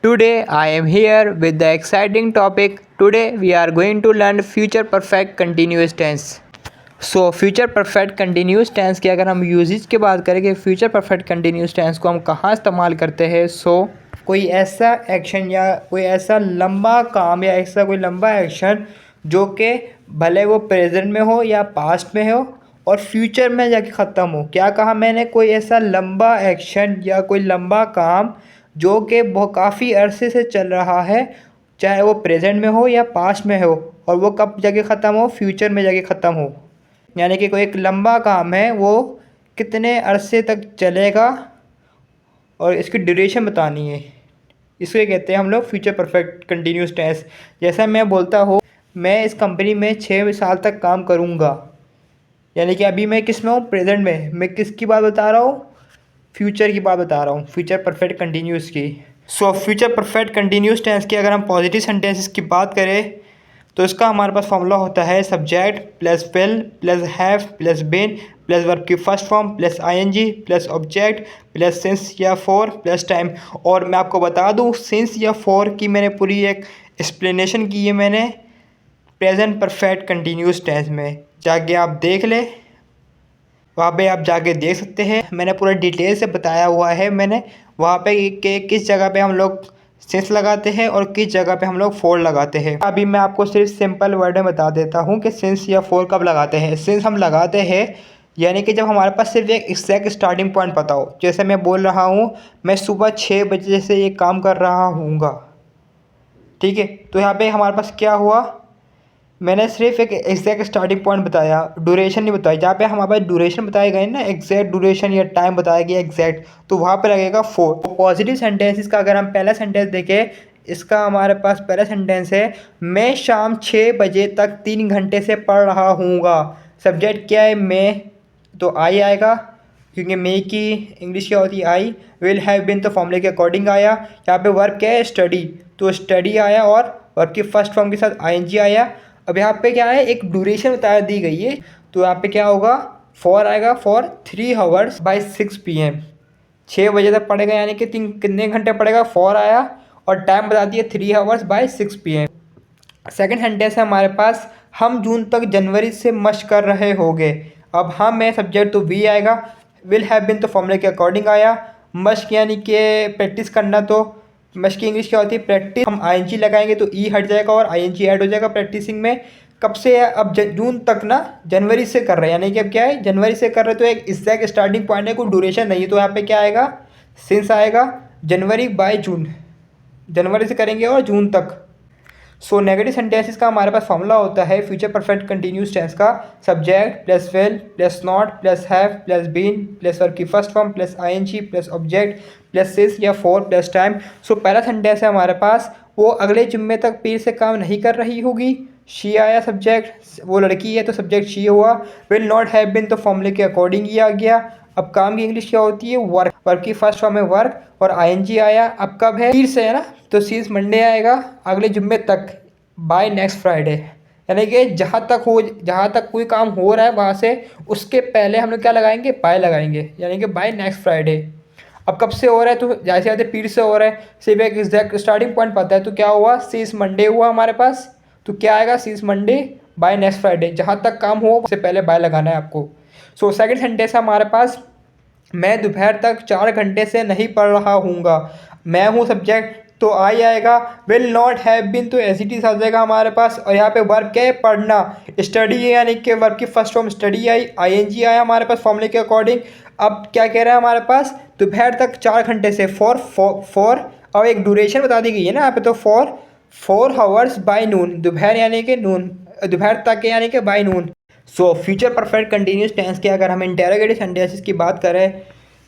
Today I am here with the exciting topic. Today we are going to learn future perfect continuous tense. Future perfect continuous tense की अगर हम usage की बात करें कि future perfect continuous tense को हम कहाँ इस्तेमाल करते हैं। कोई ऐसा एक्शन या कोई ऐसा लंबा काम या ऐसा कोई लंबा एक्शन जो कि भले वो प्रेजेंट में हो या पास्ट में हो और फ्यूचर में जाके ख़त्म हो। क्या कहा मैंने? कोई ऐसा लंबा एक्शन या कोई लंबा काम जो कि बहुत काफ़ी अरसे से चल रहा है, चाहे वो प्रेजेंट में हो या पास्ट में हो, और वो कब जाके ख़त्म हो? फ्यूचर में जाके ख़त्म हो। यानी कि कोई एक लंबा काम है, वो कितने अरसे तक चलेगा और इसकी ड्यूरेशन बतानी है। इसको कहते हैं हम लोग फ्यूचर परफेक्ट कंटिन्यूस टेंस। जैसा मैं बोलता हूँ, मैं इस कंपनी में 6 साल तक काम करूँगा, यानी कि अभी मैं किस में हूँ? प्रेजेंट में। मैं किसकी बात बता रहा हूँ? फ्यूचर की बात बता रहा हूँ, फ्यूचर परफेक्ट कंटिन्यूस की। फ्यूचर परफेक्ट कंटिन्यूस टेंस की अगर हम पॉजिटिव सेंटेंसेस की बात करें तो इसका हमारे पास फॉर्मूला होता है subject plus will plus have plus been plus verb की first form plus ING plus object plus since या फॉर प्लस टाइम। और मैं आपको बता दूं, सिंस या फॉर की मैंने पूरी एक एक्सप्लेनेशन की है मैंने प्रेजेंट परफेक्ट कंटिन्यूस टेंस में। जाके आप देख ले, वहाँ पे आप जाके देख सकते हैं, मैंने पूरा डिटेल से बताया हुआ है मैंने वहाँ पे कि किस जगह पे हम लोग सिंस लगाते हैं और किस जगह पे हम लोग फोर लगाते हैं। अभी मैं आपको सिर्फ सिंपल वर्ड में बता देता हूँ कि सिंस या फोर कब लगाते हैं। सिंस हम लगाते हैं यानी कि जब हमारे पास सिर्फ एक एग्जैक्ट स्टार्टिंग पॉइंट पता हो। जैसे मैं बोल रहा हूँ मैं सुबह 6 बजे से ये काम कर रहा हूँगा, ठीक है। तो यहाँ पे हमारे पास क्या हुआ? मैंने सिर्फ एक एग्जैक्ट स्टार्टिंग पॉइंट बताया, ड्यूरेशन नहीं बताई। जहाँ पे हमारे पास ड्यूरेशन बताए गए ना, एग्जैक्ट ड्यूरेशन या टाइम बताया गया एग्जैक्ट, तो वहाँ पे लगेगा 4। पॉजिटिव सेंटेंस का अगर हम पहला सेंटेंस देखें, इसका हमारे पास पहला सेंटेंस है मैं शाम 6 बजे तक 3 घंटे से पढ़ रहा हूँगा। सब्जेक्ट क्या है? मैं, तो आई आएगा क्योंकि मे की इंग्लिश क्या होती है? आई। विल हैव बीन तो फॉर्मूले के अकॉर्डिंग आया। यहाँ पे वर्ब क्या है? स्टडी, तो स्टडी आया और वर्ब की फर्स्ट फॉर्म के साथ आईएनजी आया। अब यहाँ पे क्या है? एक ड्यूरेशन बता दी गई है, तो यहाँ पे क्या होगा? फॉर आएगा, फॉर 3 आवर्स बाय 6 PM। 6 बजे तक पड़ेगा, यानी कि कितने घंटे पड़ेगा? 4 आया और टाइम बता दिया 3 hours bye 6 PM। Second sentence है हमारे पास हम जून तक जनवरी से मशक कर रहे होंगे। अब हम में सब्जेक्ट तो वी आएगा, विल हैव बिन तो फॉर्मूले के अकॉर्डिंग आया। मशक यानी कि प्रैक्टिस करना, तो मशक की इंग्लिश क्या होती है? प्रैक्टिस। हम आईएनजी लगाएंगे तो ई हट जाएगा और आईएनजी ऐड हो जाएगा प्रैक्टिसिंग में। कब से है? अब जून तक ना, जनवरी से कर रहे हैं, यानी कि अब क्या है? जनवरी से कर रहे हैं, तो एक एग्जैक्ट स्टार्टिंग पॉइंट है, कोई ड्यूरेशन नहीं है। तो यहाँ पे क्या आएगा? सिंस आएगा, जनवरी बाय जून, जनवरी से करेंगे और जून तक। नेगेटिव सेंटेंसेस का हमारे पास फॉर्मूला होता है फ्यूचर परफेक्ट कंटिन्यूस टेंस का subject plus will plus not plus have plus been plus verb की first form plus ING plus object plus सिस या फॉर प्लस टाइम। पहला सेंटेंस है हमारे पास, वो अगले जुम्मे तक पीर से काम नहीं कर रही होगी। शी आया सब्जेक्ट, वो लड़की है तो सब्जेक्ट शी हुआ। विल नॉट हैव बिन तो फॉर्मूले के अकॉर्डिंग ही आ गया। अब काम की इंग्लिश क्या होती है? वर्क। वर्क की फर्स्ट फॉर्म है वर्क और आईएनजी आया। अब कब है? पीर से है ना, तो सीज मंडे आएगा अगले जुम्मे तक, बाय नेक्स्ट फ्राइडे। यानी कि जहाँ तक कोई काम हो रहा है वहाँ से उसके पहले हम लोग क्या लगाएंगे? बाय लगाएंगे, यानी कि बाय नेक्स्ट फ्राइडे। अब कब से हो रहा है? तो जैसे जाते पीर से हो रहा है, सिर्फ एक एग्जैक्ट स्टार्टिंग पॉइंट पता है, तो क्या हुआ? सीज मंडे हुआ हमारे पास, तो क्या आएगा? सीज मंडे बाय नेक्स्ट फ्राइडे। जहाँ तक काम हो उससे पहले बाय लगाना है आपको। सेकंड सेंटेंस है हमारे पास, मैं दोपहर तक 4 घंटे से नहीं पढ़ रहा हूँगा। मैं हूँ सब्जेक्ट, तो आई आएगा। विल नॉट हैव बिन तो एस आ जाएगा हमारे पास। और यहाँ पे वर्ब क्या है? पढ़ना। स्टडी है, यानी कि वर्ब की फर्स्ट फॉर्म स्टडी आई, आईएनजी आया हमारे पास फॉर्मूले के अकॉर्डिंग। अब क्या कह रहा है हमारे पास? दोपहर तक 4 घंटे से, फॉर और एक ड्यूरेशन बता दी गई है ना यहाँ पे, तो फॉर 4 आवर्स बाय नून। दोपहर यानी कि नून, दोपहर तक यानी कि by noon. Future perfect continuous tense के अगर हम इंटेरोगेटिव सेंटेंसेस की बात करें,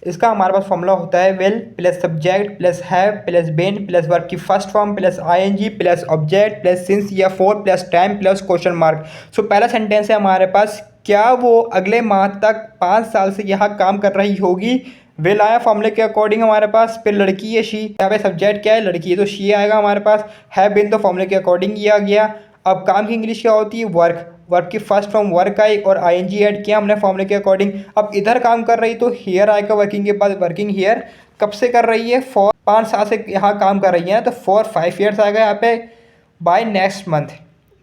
इसका हमारे पास फॉर्मूला होता है will plus subject plus have plus been plus verb की first form plus ING plus object plus since या for plus time plus question mark. पहला सेंटेंस है हमारे पास, क्या वो अगले माह तक 5 साल से यहाँ काम कर रही होगी। विल आया फॉर्मूले के अकॉर्डिंग हमारे पास, फिर लड़की है शी, यहाँ पे सब्जेक्ट क्या है? लड़की है, तो शी आएगा हमारे पास। हैव बीन तो फॉर्मूले के अकॉर्डिंग ही आ गया। अब काम की इंग्लिश क्या होती है? वर्क। वर्ब की फर्स्ट फॉर्म वर्क आई और आईएनजी ऐड किया हमने फॉर्मूले के अकॉर्डिंग। अब इधर काम कर रही तो हियर आएगा वर्किंग के बाद, वर्किंग हियर। कब से कर रही है? फॉर 5 साल से यहाँ काम कर रही हैं, तो 4-5 ईयर्स आएगा यहाँ पे बाय नेक्स्ट मंथ,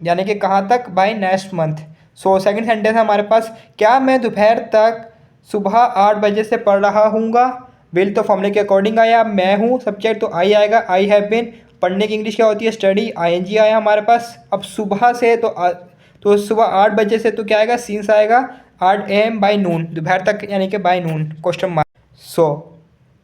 यानी कि कहाँ तक, by next month. So second sentence है हमारे पास, क्या मैं दोपहर तक सुबह 8 बजे से पढ़ रहा हूँगा। विल तो फॉर्मूले के अकॉर्डिंग आया, मैं हूँ सब्जेक्ट तो आई आएगा, आई हैव बीन। पढ़ने की इंग्लिश क्या होती है, स्टडी, आईएनजी आया हमारे पास। अब सुबह से तो सुबह 8 बजे से तो क्या आएगा, सीन्स आएगा 8 AM बाय नून, दोपहर तक यानी कि by noon, question mark. So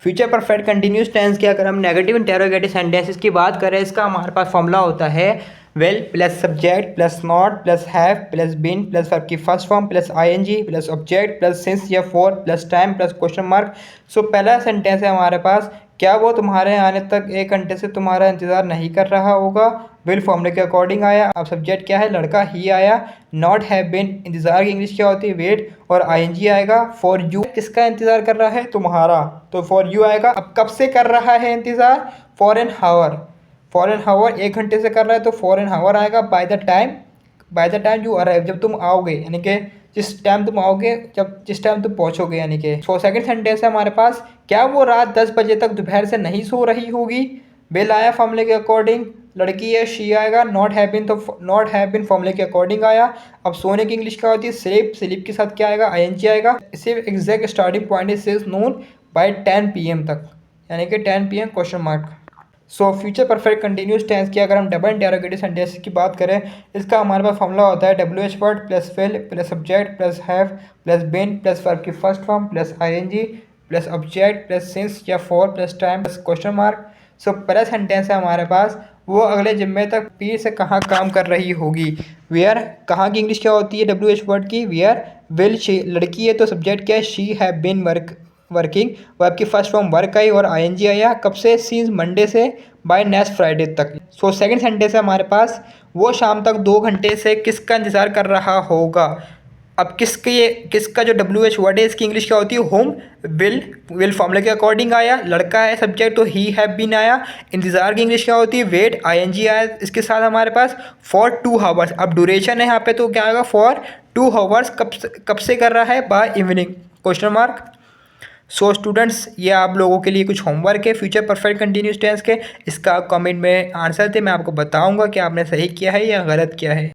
future perfect continuous tense की अगर हम नेगेटिव इंटेरोगेटिव सेंटेंसेस की बात करें, इसका हमारे पास फॉर्मूला होता है will plus subject plus not plus have plus been plus verb की first form plus ING plus object plus since या for plus time plus question mark. So पहला सेंटेंस है हमारे पास, क्या वो तुम्हारे आने तक 1 घंटे से तुम्हारा इंतज़ार नहीं कर रहा होगा। विल फॉर्मूले के अकॉर्डिंग आया। अब सब्जेक्ट क्या है, लड़का, ही आया। नॉट हैव बीन, इंतज़ार की इंग्लिश क्या होती है, वेट, और आईएनजी आएगा। फॉर यू, किसका इंतज़ार कर रहा है, तुम्हारा, तो फॉर यू आएगा। अब कब से कर रहा है इंतज़ार, for an hour, for an hour 1 घंटे से कर रहा है तो फॉर एन हावर आएगा। By the time you arrive, जब तुम आओगे, यानी कि जिस टाइम तुम आओगे, जिस टाइम तुम पहुँचोगे, यानी कि। सो सेकंड सेंटेंस है हमारे पास, क्या वो रात 10 बजे तक दोपहर से नहीं सो रही होगी। बिल आया फॉर्मूले के अकॉर्डिंग, लड़की है, शी आएगा। नॉट हैव बीन, तो नॉट हैव बीन फॉर्मूले के अकॉर्डिंग आया। अब सोने की इंग्लिश क्या होती है, स्लीप, स्लीप के साथ क्या आएगा, आईएनजी आएगा। इसे exact starting point is noon by 10 PM तक, यानी कि 10 PM, question mark. So future perfect continuous tense की अगर हम डबल इंटेरोगेटिव सेंटेंस की बात करें, इसका हमारे पास फॉर्मूला होता है WH word plus will plus subject plus have plus been plus verb की first form plus ING plus object plus since या for plus time plus question mark. So पहला सेंटेंस है हमारे पास, वो अगले जुम्मे तक पीर से कहाँ काम कर रही होगी। वेयर, कहाँ की इंग्लिश क्या होती है WH वर्ड की, वेयर। विल, शी, लड़की है तो सब्जेक्ट क्या है, she have been working, verb की फर्स्ट फॉर्म वर्क आई और आईएनजी आया। कब से, सीन्स मंडे से बाय नेक्स्ट फ्राइडे तक। सो सेकंड सेंटेंस है हमारे पास, वो शाम तक 2 घंटे से किसका इंतज़ार कर रहा होगा। अब किसका जो WH वर्ड है, इसकी इंग्लिश क्या होती है, होम। विल फॉर्मूले के अकॉर्डिंग आया, लड़का है सब्जेक्ट तो ही हैव बीन आया। इंतज़ार की इंग्लिश क्या होती है, वेट, आईएनजी आया इसके साथ हमारे पास। फॉर 2 आवर्स, अब ड्यूरेशन है यहाँ पे तो क्या आएगा, फॉर 2 आवर्स, कब से कर रहा है, by evening, question mark. So students, ये आप लोगों के लिए कुछ होमवर्क है फ्यूचर परफेक्ट कंटिन्यूस टेंस के। इसका कमेंट में आंसर थे, मैं आपको बताऊंगा कि आपने सही किया है या गलत किया है।